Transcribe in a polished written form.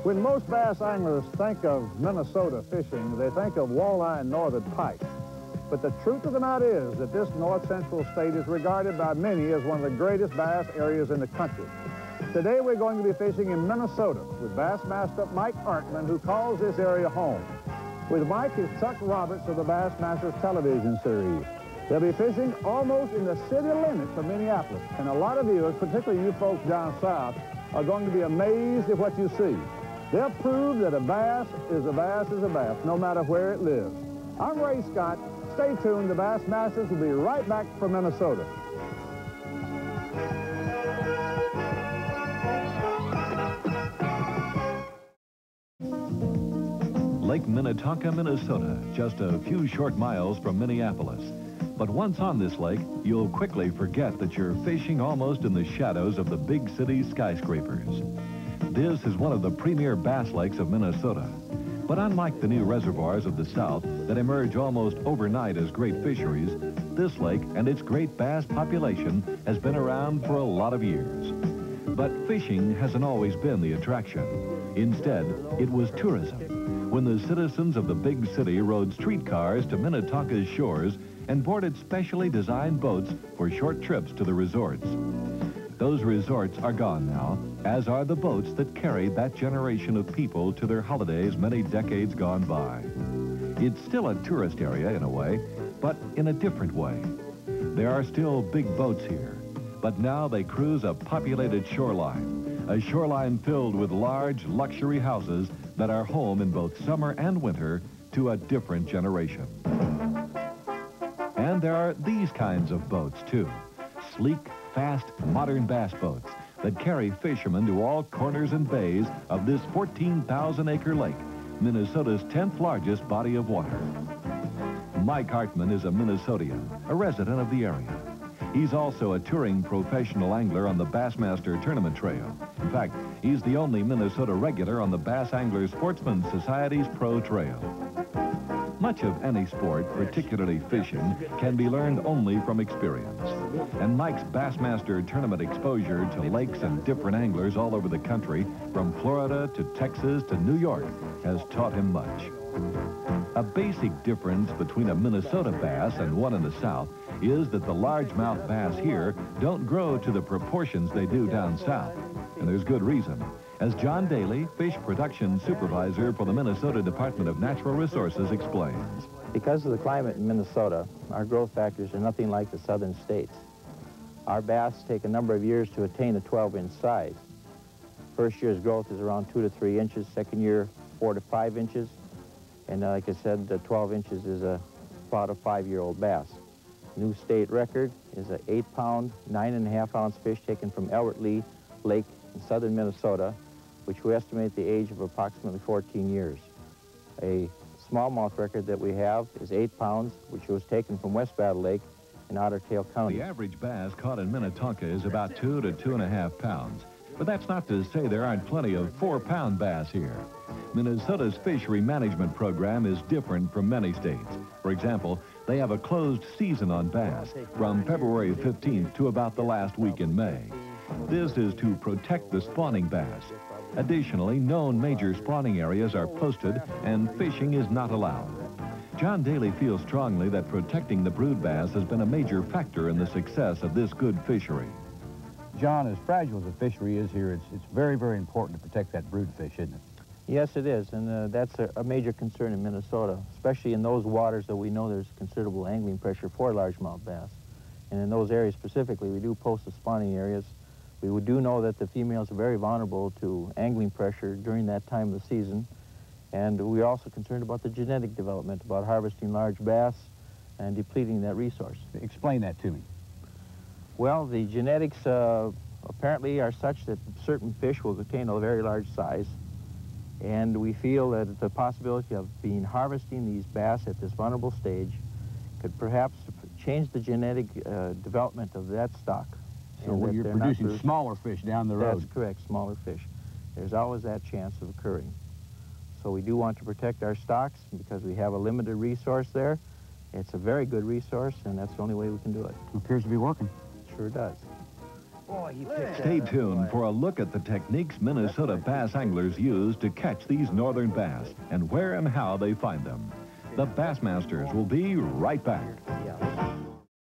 When most bass anglers think of Minnesota fishing, they think of walleye and northern pike. But the truth of the matter is that this north-central state is regarded by many as one of the greatest bass areas in the country. Today we're going to be fishing in Minnesota with Bassmaster Mike Artman, who calls this area home. With Mike is Chuck Roberts of the Bassmasters television series. They'll be fishing almost in the city limits of Minneapolis, and a lot of you, particularly you folks down south, are going to be amazed at what you see. They'll prove that a bass is a bass is a bass, no matter where it lives. I'm Ray Scott. Stay tuned. The Bassmasters will be right back from Minnesota. Lake Minnetonka, Minnesota, just a few short miles from Minneapolis. But once on this lake, you'll quickly forget that you're fishing almost in the shadows of the big city skyscrapers. This is one of the premier bass lakes of Minnesota. But unlike the new reservoirs of the South that emerge almost overnight as great fisheries, this lake and its great bass population has been around for a lot of years. But fishing hasn't always been the attraction. Instead, it was tourism, when the citizens of the big city rode streetcars to Minnetonka's shores and boarded specially designed boats for short trips to the resorts. Those resorts are gone now, as are the boats that carried that generation of people to their holidays many decades gone by. It's still a tourist area in a way, but in a different way. There are still big boats here, but now they cruise a populated shoreline, a shoreline filled with large luxury houses that are home in both summer and winter to a different generation. And there are these kinds of boats, too. Sleek, fast, modern bass boats that carry fishermen to all corners and bays of this 14,000-acre lake, Minnesota's 10th largest body of water. Mike Hartman is a Minnesotian, a resident of the area. He's also a touring professional angler on the Bassmaster Tournament Trail. In fact, he's the only Minnesota regular on the Bass Angler Sportsman Society's Pro Trail. Much of any sport, particularly fishing, can be learned only from experience. And Mike's Bassmaster tournament exposure to lakes and different anglers all over the country, from Florida to Texas to New York, has taught him much. A basic difference between a Minnesota bass and one in the South is that the largemouth bass here don't grow to the proportions they do down south. And there's good reason. As John Daly, Fish Production Supervisor for the Minnesota Department of Natural Resources, explains. Because of the climate in Minnesota, our growth factors are nothing like the southern states. Our bass take a number of years to attain a 12-inch size. First year's growth is around 2 to 3 inches, second year 4 to 5 inches, and like I said, 12 inches is about a 5-year-old bass. New state record is an 8-pound, 9.5-ounce fish taken from Albert Lee Lake in southern Minnesota, which we estimate the age of approximately 14 years. A smallmouth record that we have is 8 pounds, which was taken from West Battle Lake in Otter Tail County. The average bass caught in Minnetonka is about 2 to 2.5 pounds. But that's not to say there aren't plenty of 4-pound bass here. Minnesota's fishery management program is different from many states. For example, they have a closed season on bass from February 15th to about the last week in May. This is to protect the spawning bass. Additionally, known major spawning areas are posted and fishing is not allowed. John Daly feels strongly that protecting the brood bass has been a major factor in the success of this good fishery. John, as fragile as the fishery is here, it's very, very important to protect that brood fish, isn't it? Yes, it is, and that's a major concern in Minnesota, especially in those waters that we know there's considerable angling pressure for largemouth bass. And in those areas specifically, we do post the spawning areas We do know that the females are very vulnerable to angling pressure during that time of the season, and we're also concerned about the genetic development, about harvesting large bass and depleting that resource. Explain that to me. Well, the genetics apparently are such that certain fish will attain a very large size, and we feel that the possibility of harvesting these bass at this vulnerable stage could perhaps change the genetic development of that stock. So when you're producing smaller fish down the road. That's correct, smaller fish. There's always that chance of occurring. So we do want to protect our stocks because we have a limited resource there. It's a very good resource, and that's the only way we can do it. It appears to be working. Sure does. Stay tuned for a look at the techniques Minnesota bass anglers use to catch these northern bass and where and how they find them. The Bassmasters will be right back.